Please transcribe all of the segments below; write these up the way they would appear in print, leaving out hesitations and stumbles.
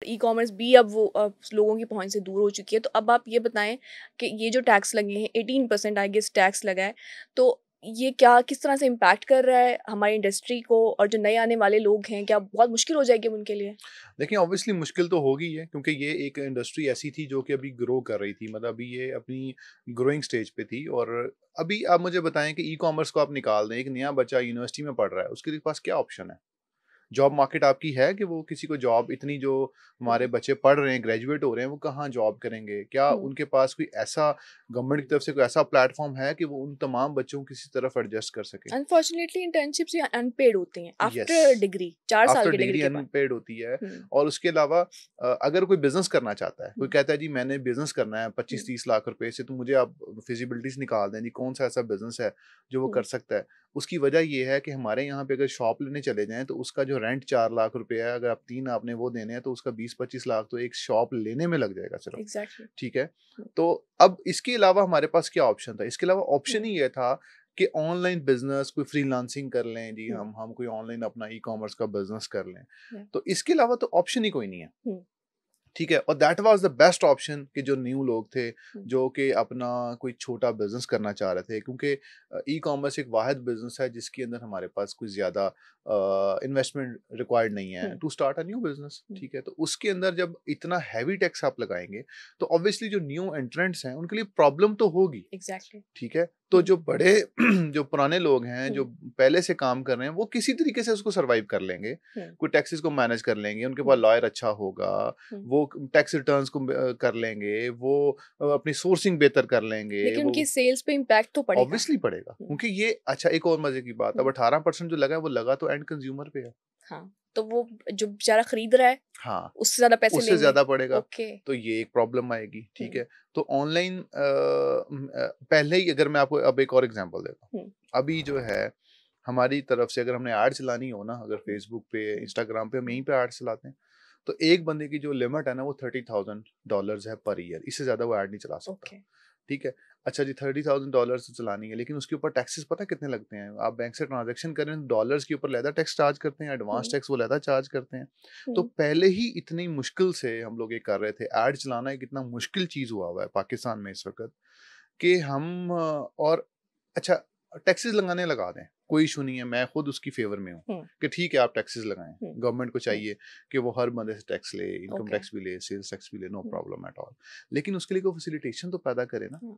E commerce भी अब वो लोगों की पहुंच से दूर हो चुकी है। तो अब आप ये बताएं कि ये जो टैक्स लगे हैं 18% आई गेस टैक्स लगा है, तो ये क्या किस तरह से इम्पैक्ट कर रहा है हमारी इंडस्ट्री को, और जो नए आने वाले लोग हैं क्या बहुत मुश्किल हो जाएगी अब उनके लिए? देखिए ऑब्वियसली मुश्किल तो होगी है, क्योंकि ये एक इंडस्ट्री ऐसी थी जो कि अभी ग्रो कर रही थी, मतलब अभी ये अपनी ग्रोइंग स्टेज पे थी। और अभी आप मुझे बताएं कि ई कॉमर्स को आप निकाल दें, एक नया बच्चा यूनिवर्सिटी में पढ़ रहा है, उसके पास क्या ऑप्शन है? जॉब मार्केट आपकी है कि वो किसी को जॉब, इतनी जो हमारे हम्म, बच्चे पढ़ रहे हैं, ग्रेजुएट हो रहे हैं, वो कहाँ जॉब करेंगे? क्या हम्म। उनके पास कोई ऐसा गवर्नमेंट की तरफ से कोई ऐसा प्लेटफॉर्म है कि वो उन तमाम बच्चों को किसी तरफ एडजस्ट कर सके? अनफॉर्चुनेटली इंटर्नशिप्स ये अनपेड होती हैं यस, आफ्टर डिग्री, 4 साल आफ्टर की डिग्री डिग्री के बाद। अनपेड होती है। हम्म, और उसके अलावा अगर कोई बिजनेस करना चाहता है, कोई हम्म, कहता है जी मैंने बिजनेस करना है हम्म, 25-30 लाख रुपए से, तो मुझे आप फिजिबिलिटीज निकाल दें जी, कौन सा ऐसा बिजनेस है जो वो कर हम्म, सकता है। उसकी वजह ये है कि हमारे यहाँ पे अगर शॉप लेने चले जाएं तो उसका जो रेंट 4 लाख रुपए है, अगर आप 3 आपने वो देने हैं तो उसका 20-25 लाख तो एक शॉप लेने में लग जाएगा सिर्फ। एग्जैक्टली। ठीक है। तो अब इसके अलावा हमारे पास क्या ऑप्शन था? इसके अलावा ऑप्शन हम्म, ही ये था कि ऑनलाइन बिजनेस, कोई फ्रीलांसिंग कर लें जी, हम्म, हम कोई ऑनलाइन अपना ई कॉमर्स का बिजनेस कर लें। हम्म, तो इसके अलावा तो ऑप्शन ही कोई नहीं है। हम्म, ठीक है। और that was the best option कि जो न्यू लोग थे, हम्म, जो कि अपना कोई छोटा बिजनेस करना चाह रहे थे, क्योंकि ई कॉमर्स एक वाहिद बिजनेस है जिसके अंदर हमारे पास कुछ ज़्यादा इन्वेस्टमेंट रिक्वायर्ड नहीं है hmm, to start a new business. Hmm, ठीक है। तो उसके अंदर जब इतना हैवी टैक्स आप लगाएंगे तो ऑब्वियसली जो न्यू एंट्रेंट्स हैं उनके लिए प्रॉब्लम तो होगी। एग्जैक्टली। ठीक है। तो हम्म, जो बड़े जो पुराने लोग हैं, जो हम्म, पहले से काम कर रहे हैं, वो किसी तरीके से उसको सर्वाइव कर लेंगे, हम्म, कोई टैक्सेस को मैनेज कर लेंगे, उनके पास हम्म, लॉयर अच्छा होगा, हम्म। वो टैक्स रिटर्न्स को कर लेंगे, वो अपनी सोर्सिंग बेहतर कर लेंगे, लेकिन वो उनकी सेल्स पे इम्पैक्ट तो पड़ेगा। ऑब्वियसली पड़ेगा, हम्म, क्योंकि ये अच्छा एक और मजे की बात, अब हम्म, 18% जो लगा है वो लगा तो एंड कंज्यूमर पे है। हाँ, तो वो जो बेचारा खरीद रहा है हाँ, उससे ज्यादा पैसे उससे लेंगे। ज्यादा पड़ेगा। ओके। तो ये एक प्रॉब्लम आएगी। ठीक हम्म, है। तो ऑनलाइन पहले ही अगर मैं आपको अब एक और एग्जांपल देता हूँ, हम्म, अभी जो है हमारी तरफ से अगर हमने ऐड चलानी हो ना, अगर हम्म, फेसबुक पे, हम्म, इंस्टाग्राम पे, हम हम्म, यहीं पे ऐड चलाते हैं, तो एक बंदे की जो लिमिट है ना वो $30,000 है पर ईयर, इससे ज्यादा वो ऐड नहीं चला सकता। ओके। ठीक है। अच्छा जी, $30,000 से चलानी है, लेकिन उसके ऊपर टैक्सेस पता कितने लगते हैं? आप बैंक से ट्रांजैक्शन करें तो डॉलर्स के ऊपर लहदा टैक्स चार्ज करते हैं, एडवांस हम्म, टैक्स वो लहदा चार्ज करते हैं। तो हम्म, पहले ही इतनी मुश्किल से हम लोग ये कर रहे थे, ऐड चलाना एक इतना मुश्किल चीज हुआ हुआ है पाकिस्तान में इस वक्त कि हम और अच्छा टैक्सेस लगाने लगा दें, कोई इशू नहीं है, मैं खुद उसकी फेवर में हूँ हम्म, कि ठीक है आप टैक्सेस लगाएं। हम्म, गवर्नमेंट को हम्म, चाहिए कि वो हर बंदे से टैक्स ले, इनकम ओके। टैक्स भी ले, सेल्स टैक्स भी ले, no hmm, problem at all. लेकिन उसके लिए कोई फैसिलिटेशन तो पैदा करे ना। हाँ,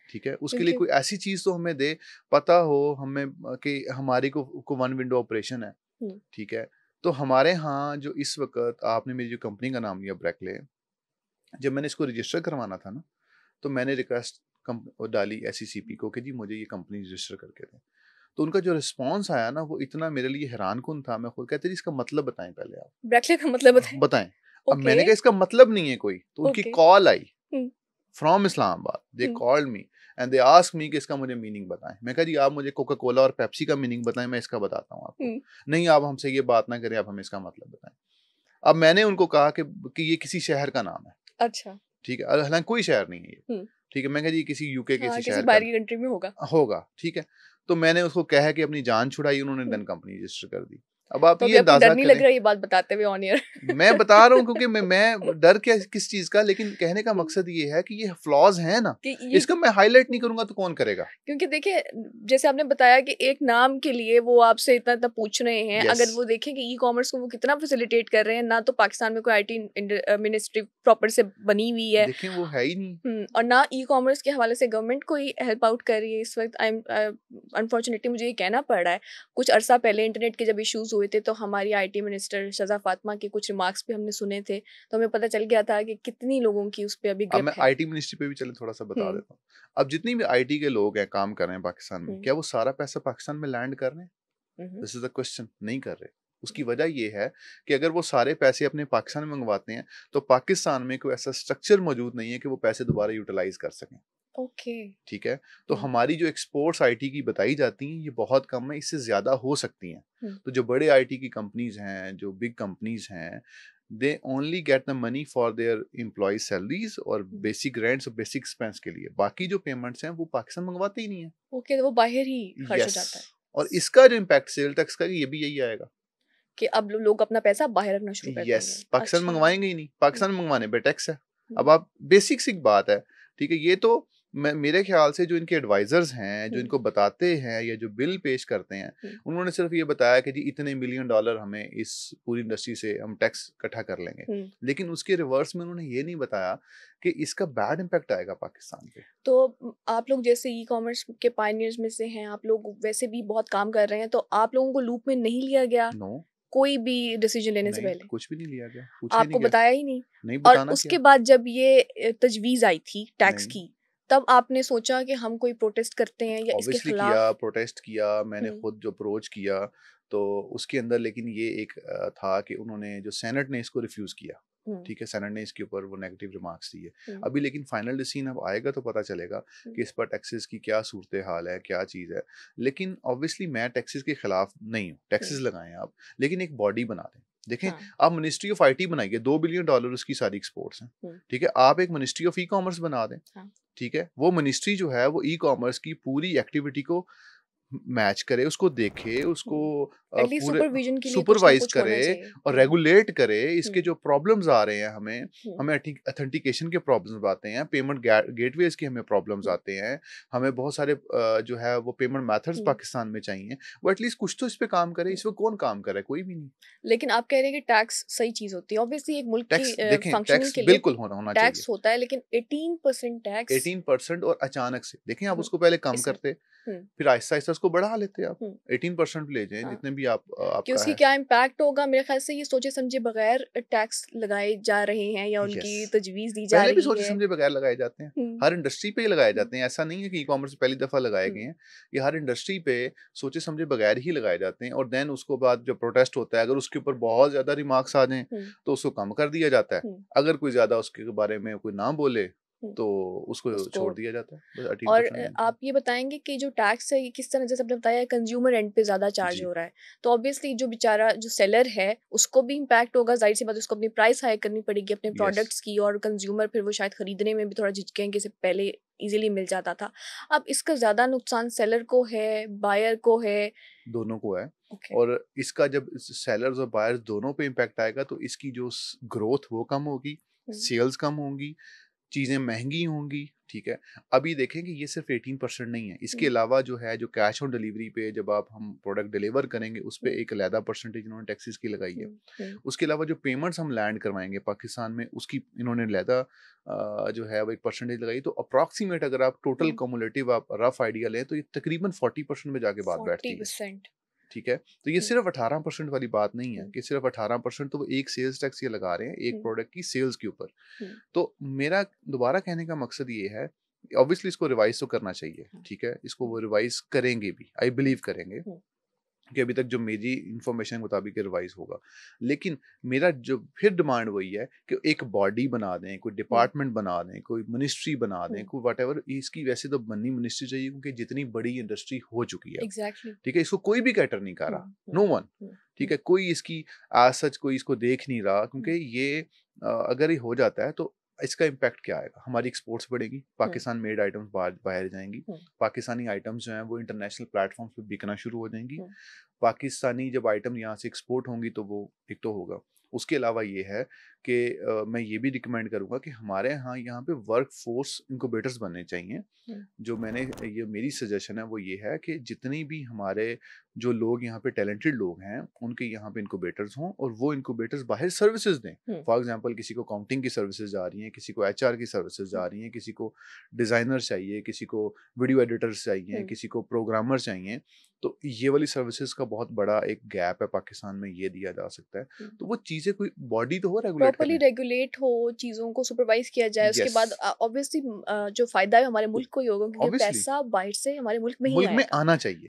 ठीक है। उसके लिए क्योंकि कोई ऐसी चीज तो हमें दे, पता हो हमें कि हमारी को वन विंडो ऑपरेशन है। हम्म, ठीक है। तो हमारे यहाँ जो इस वक्त आपने मेरी जो कंपनी का नाम लिया ब्रैकले, जब मैंने इसको रजिस्टर करवाना था ना, तो मैंने रिक्वेस्ट डाली एससीसीपी को कि जी मुझे ये कंपनी रजिस्टर करके दें। तो उनका जो रिस्पॉन्स आया ना वो इतना मेरे लिए हैरानकुन था। मैं खुद कहते जी इसका मतलब बताएं पहले आप। ब्रैकले का मतलब बताएं। बताएं। अब ओके। मैंने कहा इसका मतलब नहीं है कोई, तो उनकी okay. Call I hmm, from Islamabad, they hmm, called me and they ask me कि इसका मुझे मीनिंग बताएं। मैं कहा जी आप मुझे कोका कोला और पेप्सी का मीनिंग बताएं, मैं इसका बताता हूँ आपको। हम्म, नहीं आप हमसे ये बात ना करें, आप हमें इसका मतलब बताएं। अब मैंने उनको कहा कि ये किसी शहर का नाम है। अच्छा। ठीक है। हालांकि कोई शहर नहीं है ये। हम्म, ठीक है। मैं कहा जी किसी यूके के हाँ, किसी किसी शहर का बाहरी कंट्री में होगा। होगा। ठीक है। तो मैंने उसको कहा कि अपनी जान छुड़ाई, उन्होंने हम्म, देन कंपनी रजिस्टर कर दी। अब आप तो ये अभी आपको डर अंदाजा नहीं लग करें। रहा ये बात बताते हुए ऑन ईयर? मैं बता रहा हूँ क्योंकि मैं डर क्या किस चीज का, लेकिन कहने का मकसद ये है कि ये फ्लॉज हैं ना, कि ये इसका मैं हाईलाइट नहीं करूंगा तो कौन करेगा? क्योंकि देखिए जैसे आपने बताया कि एक नाम के लिए वो आपसे इतना इतना पूछ रहे हैं, यस। अगर वो देखें कि ई कॉमर्स को वो कितना फैसिलिटेट कर रहे हैं, ना तो पाकिस्तान में कोई आईटी मिनिस्ट्री प्रॉपर से बनी हुई है। देखें वो है ही नहीं। और ना ई कॉमर्स के हवाले से गवर्नमेंट कोई हेल्प आउट कर रही है इस वक्त। आई अनफॉर्चुनेटली मुझे ये कहना पड़ रहा है, कुछ अरसा पहले इंटरनेट के जब इश्यूज हुए थे तो हमारी आईटी मिनिस्टर शजा फातिमा के कुछ रिमार्क्स भी हमने सुने थे, तो हमें पता चल गया था कि कितनी लोगों की उस पर अभी अब ग्रिप मैं है। आईटी मिनिस्ट्री पे भी चले थोड़ा सा बता हम्म, देता हूँ। अब जितनी भी आईटी के लोग हैं काम कर रहे हैं पाकिस्तान में, हम्म, क्या वो सारा पैसा पाकिस्तान में लैंड कर रहे हैं? हम्म, दिस इज द क्वेश्चन। नहीं कर रहे। उसकी वजह ये है कि अगर वो सारे पैसे अपने पाकिस्तान में मंगवाते हैं तो पाकिस्तान में कोई ऐसा स्ट्रक्चर मौजूद नहीं है कि वो पैसे दोबारा यूटिलाइज कर सकें। ओके। ठीक है। तो हमारी जो एक्सपोर्ट्स आईटी की बताई जाती हैं ये बहुत कम है, इससे ज़्यादा हो सकती हैं। हम्म, तो जो बड़े आईटी की कंपनीज हैं, जो बिग कंपनीज हैं, they only get the money for their employ salaries और हम्म, बेसिक रेंट्स और बेसिक एक्सपेंस के लिए। बाकी जो पेमेंट्स हैं वो पाकिस्तान मंगवाते ही नहीं है। ओके, तो वो बाहर ही खर्च हो यस। जाता है। और इसका जो इम्पैक्ट सेल टैक्स का ये भी यही आएगा। कि अब लोग अपना पैसा बाहर रखना शुरू कर यस, देंगे। पाकिस्तान अच्छा। मंगवाएंगे ही नहीं, पाकिस्तान हुँ, में मंगवाने पे टैक्स है। अब हुँ, आप बेसिक सी बात है, ठीक है? ये तो मेरे ख्याल से जो इनके एडवाइजर्स हैं, जो हुँ, इनको बताते हैं या जो बिल पेश करते हैं, हुँ, उन्होंने सिर्फ ये बताया कि जी इतने मिलियन डॉलर हमें इस पूरी इंडस्ट्री से हम टैक्स इकट्ठा कर लेंगे। हुँ। लेकिन उसके रिवर्स में उन्होंने ये नहीं बताया कि इसका बैड इम्पैक्ट आएगा पाकिस्तान पे। तो आप लोग जैसे ई-कॉमर्स के पायनियर्स में से हैं, आप लोग वैसे भी बहुत काम कर रहे हैं, तो आप लोगों को लूप में नहीं लिया गया, नो, कोई भी डिसीजन लेने से नहीं, पहले? कुछ भी नहीं लिया गया, पूछा ही नहीं आपको गया। बताया ही नहीं? नहीं, और बताना उसके क्या? बाद जब ये तजवीज़ आई थी टैक्स नहीं। की, तब आपने सोचा कि हम कोई प्रोटेस्ट करते हैं या इसके ऑब्वियसली किया, खिलाफ? प्रोटेस्ट किया, मैंने हुँ, खुद जो अप्रोच किया, तो उसके अंदर लेकिन ये एक था कि उन्होंने जो सेनेट ने इसको रिफ्यूज़ किया, हुँ, ठीक है? सेनेट ने इसके ऊपर वो नेगेटिव रिमार्क्स दिए। हुँ, अभी लेकिन फाइनल डिसीजन अब आएगा तो पता चलेगा हुँ, कि इस पर टैक्सेस की क्या सूरत-ए-हाल है, क्या चीज़ है। लेकिन ऑब्वियसली मैं टैक्सेस के खिलाफ नहीं हूँ, हुँ, टैक्सेस लगाएँ आप, लेकिन एक बॉडी बना दें। देखें, हाँ, आप मिनिस्ट्री ऑफ आईटी बनाइए, $2 बिलियन उसकी सारी एक्सपोर्ट्स हैं, हुँ, ठीक है? आप एक मिनिस्ट्री ऑफ ई-कॉमर्स बना दें। हाँ, ठीक है? वो मिनिस्ट्री जो है वो ई-कॉमर्स की पूरी एक्टिविटी को मैच करे, उसको देखे, उसको हुँ। एटलीस्ट पूरे सुपरविज़न के लिए कुछ ना सुपरवाइज़ कुछ होना करे चाहिए। और हुँ, रेगुलेट करे। इसके हुँ, जो प्रॉब्लम्स आ रहे हैं हमें, हुँ, हमें ऑथेंटिकेशन के प्रॉब्लम्स आते हैं, पेमेंट गेटवेज़ के हमें प्रॉब्लम्स हुँ, आते हैं, हमें बहुत सारे जो है वो पेमेंट मेथड्स हुँ, पाकिस्तान में चाहिए। वो एटलीस्ट कुछ तो इस पे काम करे, हुँ। इस पे कौन काम कर रहा है? कोई भी नहीं। लेकिन आप कह रहे हैं कि टैक्स सही चीज़ होती है। ऑब्वियसली एक मुल्क की टैक्स देखें, फंक्शनिंग टैक्स के लिए बिल्कुल होना होना चाहिए। टैक्स होता है, लेकिन 18% टैक्स 18% और अचानक से। देखें, आप हुँ, उसको पहले कम इसमें करते, हुँ, फिर आहिस्ता-आहिस्ता उसको बढ़ा लेते आप। हुँ, 18% ले जाएँ, हाँ। जितने भी कि आपका उसकी है। क्या इम्पैक्ट होगा, मेरे ख़्याल से ये सोचे समझे बगैर टैक्स लगाए जा रहे हैं या यस। उनकी तजवीज़ दी जा पहले भी रही है। सोचे-समझे बगैर लगाए जाते हैं। हुँ, हर इंडस्ट्री पे ही लगाए हुँ, जाते हैं। ऐसा नहीं है कि ई-कॉमर्स पहली दफ़ा लगाए हुँ, गए हैं। ये हर इंडस्ट्री पे सोचे-समझे बगैर ही लगाए जाते हैं और देन उसको बाद जब प्रोटेस्ट होता है, अगर उसके ऊपर बहुत ज़्यादा रिमार्क्स आ जाएँ, हुँ, तो उसको कम कर दिया जाता है। हुँ, अगर कोई ज़्यादा उसके बारे में कोई ना बोले, हुँ, तो उसको उसको छोड़ दिया जाता है। बस और 18% बनता है। आप ये बताएँगे कि जो टैक्स है ये किस तरह, जैसे आपने बताया कंज़्यूमर एंड पे ज़्यादा चार्ज जी। हो रहा है। तो ऑब्वियसली जो बेचारा जो सेलर है उसको भी इम्पैक्ट होगा, ज़ाहिर-सी बात है उसको अपनी प्राइस हाई करनी पड़ेगी अपने यस। प्रोडक्ट्स की, और कंज़्यूमर फिर वो शायद खरीदने में भी थोड़ा झिझकेंगे, जैसे पहले ईज़िली मिल जाता था। अब इसका ज़्यादा नुकसान सेलर को है, बायर को है? दोनों को है ओके। और इसका जब सेलर्स और बायर्स दोनों पे इम्पैक्ट आएगा तो इसकी जो ग्रोथ वो कम होगी, हुँ, सेल्स कम होंगी, चीज़ें महंगी होंगी, ठीक है? अभी देखें कि ये सिर्फ 18% नहीं है, इसके हुँ, अलावा जो है जो कैश ऑन डिलीवरी पे जब आप हम प्रोडक्ट डिलीवर करेंगे उस पे हुँ, एक अलहदा परसेंटेज इन्होंने टैक्सेस की लगाई है। हुँ, हुँ, उसके अलावा जो पेमेंट्स हम लैंड करवाएंगे पाकिस्तान में उसकी इन्होंने अलहदा जो है वो एक परसेंटेज लगाई, तो अप्रॉक्सीमेट अगर आप टोटल हुँ, कम्युलेटिव आप रफ आइडिया लें तो ये तकरीबन 40% में जाके बात बैठती है। 40%। ठीक है? तो ये हुँ, सिर्फ़ 18% वाली बात नहीं है हुँ, कि सिर्फ़ 18% तो वो एक सेल्स टैक्स ये लगा रहे हैं, एक हुँ, प्रोडक्ट की सेल्स के ऊपर। हुँ, तो मेरा दोबारा कहने का मकसद ये है, ऑब्वियसली इसको रिवाइज़ तो करना चाहिए, हाँ, ठीक है? इसको हुँ, वो रिवाइज़ करेंगे भी, आई बिलीव करेंगे। हुँ, कि अभी तक जो मेरी इन्फॉर्मेशन के मुताबिक रिवाइज होगा। लेकिन मेरा जो फिर डिमांड वही है कि एक बॉडी बना दें, कोई हुँ, डिपार्टमेंट बना दें, कोई मिनिस्ट्री बना दें, हुँ, कोई व्हाटएवर। इसकी वैसे तो बननी मिनिस्ट्री चाहिए क्योंकि जितनी बड़ी इंडस्ट्री हो चुकी है अब, एग्ज़ैक्टली। ठीक है? इसको कोई भी कैटर नहीं कर हुँ, रहा, हुँ, नो वन, हुँ, ठीक हुँ, है? कोई इसकी एज़ सच कोई इसको देख नहीं रहा क्योंकि हुँ, ये अगर ये हो जाता है तो इसका इम्पैक्ट क्या आएगा? हमारी एक्सपोर्ट्स बढ़ेगी, हुँ, पाकिस्तान मेड आइटम्स बाहर बाहर जाएँगी, हुँ, पाकिस्तानी आइटम्स जो हैं वो इंटरनेशनल प्लेटफ़ॉर्म्स पे बिकना शुरू हो जाएँगी। हुँ, पाकिस्तानी जब आइटम यहाँ से एक्सपोर्ट होंगी तो वो एक तो होगा। उसके अलावा ये है कि मैं ये भी रिकमेंड करूँगा कि हमारे यहाँ पे वर्क फ़ोर्स इनक्यूबेटर्स बनने चाहिए। हुँ, जो मैंने ये मेरी सजेशन है वो ये है कि जितनी भी हमारे जो लोग यहाँ पे टैलेंटेड लोग हैं, उनके यहाँ पे इनक्यूबेटर्स हों और वो इनक्यूबेटर्स बाहर सर्विसेज़ दें। हुँ, फॉर एग्ज़ाम्पल किसी को अकाउंटिंग की सर्विसेज़ जा रही हैं, किसी को एचआर की सर्विसेज़ जा हुँ, रही हैं, किसी को डिज़ाइनर्स चाहिए, किसी को वीडियो एडिटर्स चाहिए, हुँ, किसी को प्रोग्रामर चाहिए। तो ये वाली सर्विसेज़ का बहुत बड़ा एक गैप है पाकिस्तान में, ये दिया जा सकता है। हुँ। तो वो चीज़ें कोई बॉडी तो हो रेगुलेट प्रॉपर्ली करें। रेगुलेट हो, चीज़ों को सुपरवाइज़ किया जाए, उसके येस, बाद ऑब्वियसली जो फ़ायदा है हमारे मुल्क को ही होगा, क्योंकि ऑब्वियसली पैसा बाहर से हमारे मुल्क में ही मुल्क में आएगा। आना चाहिए।